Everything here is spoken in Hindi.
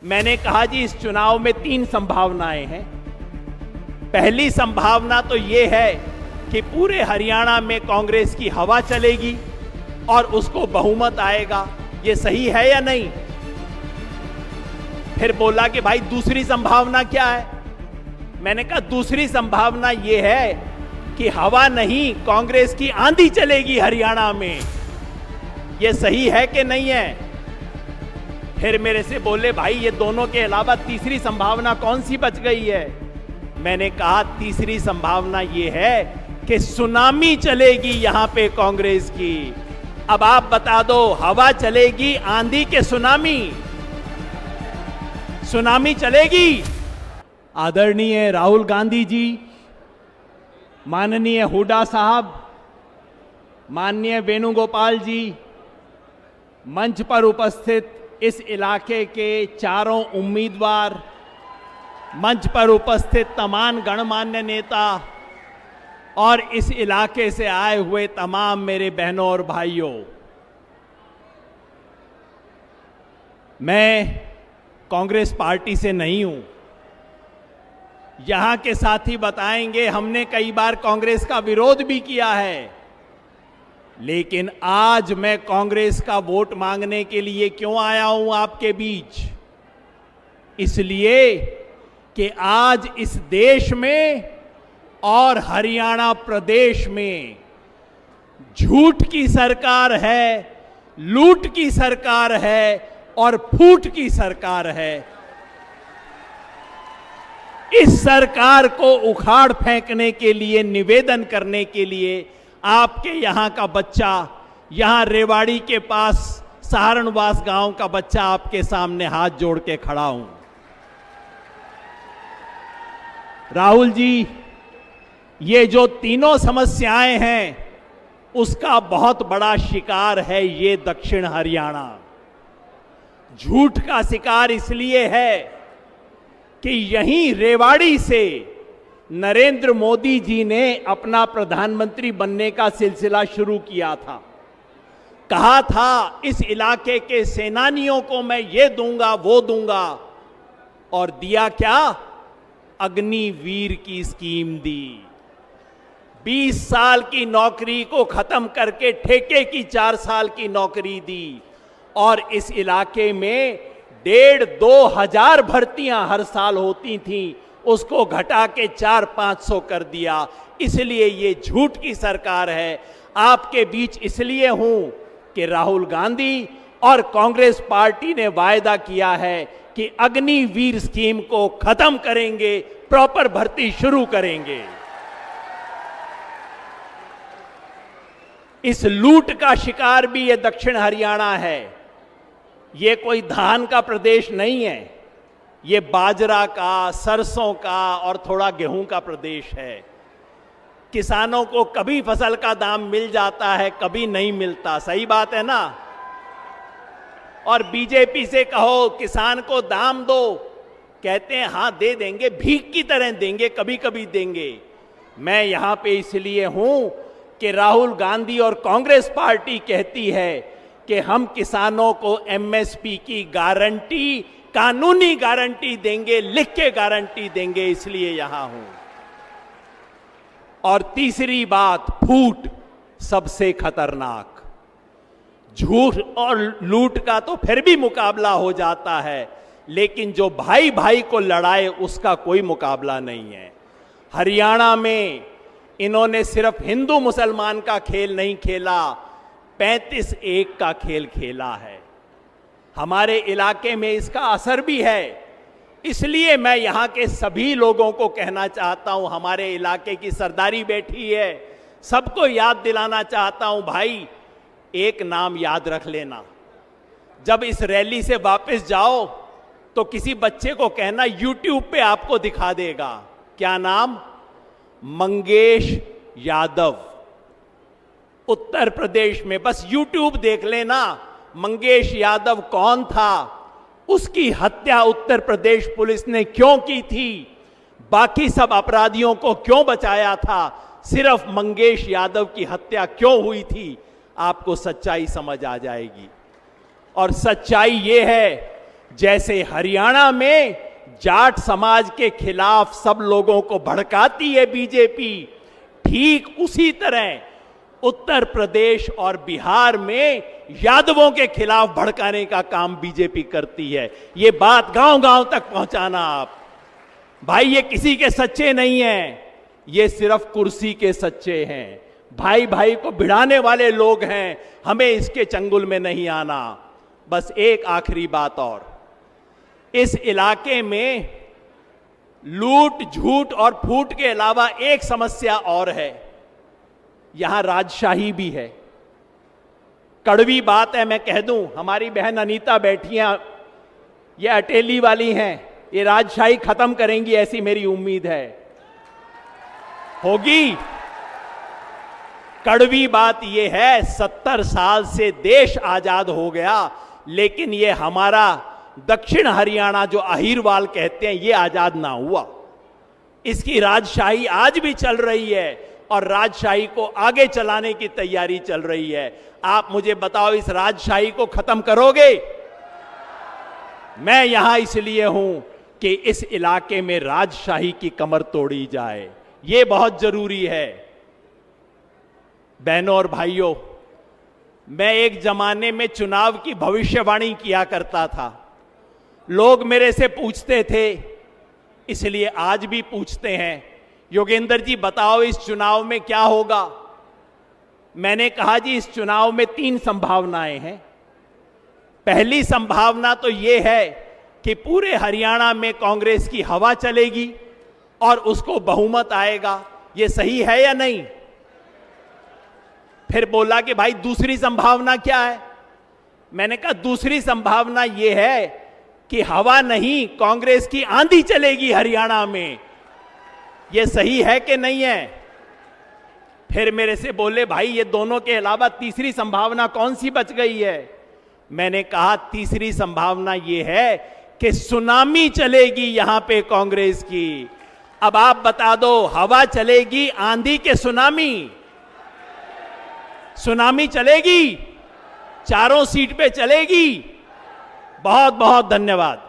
मैंने कहा जी इस चुनाव में 3 संभावनाएं हैं। पहली संभावना तो यह है कि पूरे हरियाणा में कांग्रेस की हवा चलेगी और उसको बहुमत आएगा। यह सही है या नहीं? फिर बोला कि भाई दूसरी संभावना क्या है? मैंने कहा दूसरी संभावना यह है कि हवा नहीं, कांग्रेस की आंधी चलेगी हरियाणा में। यह सही है कि नहीं है? फिर मेरे से बोले भाई ये दोनों के अलावा तीसरी संभावना कौन सी बच गई है? मैंने कहा तीसरी संभावना यह है कि सुनामी चलेगी यहां पे कांग्रेस की। अब आप बता दो, हवा चलेगी आंधी के सुनामी? सुनामी चलेगी। आदरणीय राहुल गांधी जी, माननीय हुड्डा साहब, माननीय वेणुगोपाल जी, मंच पर उपस्थित इस इलाके के चारों उम्मीदवार, मंच पर उपस्थित तमाम गणमान्य नेता और इस इलाके से आए हुए तमाम मेरे बहनों और भाइयों, मैं कांग्रेस पार्टी से नहीं हूं। यहां के साथी बताएंगे हमने कई बार कांग्रेस का विरोध भी किया है, लेकिन आज मैं कांग्रेस का वोट मांगने के लिए क्यों आया हूं आपके बीच? इसलिए कि आज इस देश में और हरियाणा प्रदेश में झूठ की सरकार है, लूट की सरकार है और फूट की सरकार है। इस सरकार को उखाड़ फेंकने के लिए, निवेदन करने के लिए आपके यहां का बच्चा, यहां रेवाड़ी के पास सहारणवास गांव का बच्चा आपके सामने हाथ जोड़ के खड़ा हूं। राहुल जी, ये जो तीनों समस्याएं हैं उसका बहुत बड़ा शिकार है ये दक्षिण हरियाणा। झूठ का शिकार इसलिए है कि यहीं रेवाड़ी से नरेंद्र मोदी जी ने अपना प्रधानमंत्री बनने का सिलसिला शुरू किया था। कहा था इस इलाके के सेनानियों को मैं ये दूंगा वो दूंगा, और दिया क्या? अग्निवीर की स्कीम दी। 20 साल की नौकरी को खत्म करके ठेके की 4 साल की नौकरी दी, और इस इलाके में 1,500-2 हजार भर्तियां हर साल होती थीं, उसको घटा के 400-500 कर दिया। इसलिए ये झूठ की सरकार है। आपके बीच इसलिए हूं कि राहुल गांधी और कांग्रेस पार्टी ने वायदा किया है कि अग्निवीर स्कीम को खत्म करेंगे, प्रॉपर भर्ती शुरू करेंगे। इस लूट का शिकार भी ये दक्षिण हरियाणा है। ये कोई धान का प्रदेश नहीं है, ये बाजरा का, सरसों का और थोड़ा गेहूं का प्रदेश है। किसानों को कभी फसल का दाम मिल जाता है, कभी नहीं मिलता। सही बात है ना? और बीजेपी से कहो किसान को दाम दो, कहते हैं हां दे देंगे, भीख की तरह देंगे, कभी कभी देंगे। मैं यहां पे इसलिए हूं कि राहुल गांधी और कांग्रेस पार्टी कहती है कि हम किसानों को एमएसपी की गारंटी, कानूनी गारंटी देंगे, लिख के गारंटी देंगे, इसलिए यहां हूं। और तीसरी बात, फूट सबसे खतरनाक। झूठ और लूट का तो फिर भी मुकाबला हो जाता है, लेकिन जो भाई भाई को लड़ाए उसका कोई मुकाबला नहीं है। हरियाणा में इन्होंने सिर्फ हिंदू मुसलमान का खेल नहीं खेला, 35-1 का खेल खेला है। हमारे इलाके में इसका असर भी है। इसलिए मैं यहां के सभी लोगों को कहना चाहता हूं, हमारे इलाके की सरदारी बैठी है, सबको याद दिलाना चाहता हूं, भाई एक नाम याद रख लेना। जब इस रैली से वापस जाओ तो किसी बच्चे को कहना YouTube पे आपको दिखा देगा। क्या नाम? मंगेश यादव। उत्तर प्रदेश में बस YouTube देख लेना, मंगेश यादव कौन था, उसकी हत्या उत्तर प्रदेश पुलिस ने क्यों की थी, बाकी सब अपराधियों को क्यों बचाया था, सिर्फ मंगेश यादव की हत्या क्यों हुई थी, आपको सच्चाई समझ आ जाएगी। और सच्चाई ये है जैसे हरियाणा में जाट समाज के खिलाफ सब लोगों को भड़काती है बीजेपी, ठीक उसी तरह उत्तर प्रदेश और बिहार में यादवों के खिलाफ भड़काने का काम बीजेपी करती है। ये बात गांव-गांव तक पहुंचाना आप। भाई ये किसी के सच्चे नहीं हैं, ये सिर्फ कुर्सी के सच्चे हैं। भाई भाई को भिड़ाने वाले लोग हैं, हमें इसके चंगुल में नहीं आना। बस एक आखिरी बात और, इस इलाके में लूट झूठ और फूट के अलावा एक समस्या और है, यहां राजशाही भी है। कड़वी बात है मैं कह दूं, हमारी बहन अनीता बैठी हैं, ये अटेली वाली हैं, ये राजशाही खत्म करेंगी ऐसी मेरी उम्मीद है। होगी। कड़वी बात ये है, 70 साल से देश आजाद हो गया, लेकिन ये हमारा दक्षिण हरियाणा जो अहीरवाल कहते हैं ये आजाद ना हुआ। इसकी राजशाही आज भी चल रही है और राजशाही को आगे चलाने की तैयारी चल रही है। आप मुझे बताओ, इस राजशाही को खत्म करोगे? मैं यहां इसलिए हूं कि इस इलाके में राजशाही की कमर तोड़ी जाए, यह बहुत जरूरी है। बहनों और भाइयों, मैं एक जमाने में चुनाव की भविष्यवाणी किया करता था। लोग मेरे से पूछते थे, इसलिए आज भी पूछते हैं, योगेंद्र जी बताओ इस चुनाव में क्या होगा? मैंने कहा जी इस चुनाव में 3 संभावनाएं हैं। पहली संभावना तो यह है कि पूरे हरियाणा में कांग्रेस की हवा चलेगी और उसको बहुमत आएगा। यह सही है या नहीं? फिर बोला कि भाई दूसरी संभावना क्या है? मैंने कहा दूसरी संभावना यह है कि हवा नहीं, कांग्रेस की आंधी चलेगी हरियाणा में। यह सही है कि नहीं है? फिर मेरे से बोले भाई ये दोनों के अलावा तीसरी संभावना कौन सी बच गई है? मैंने कहा तीसरी संभावना यह है कि सुनामी चलेगी यहां पे कांग्रेस की। अब आप बता दो, हवा चलेगी आंधी के सुनामी? सुनामी चलेगी, चारों सीट पे चलेगी। बहुत बहुत धन्यवाद।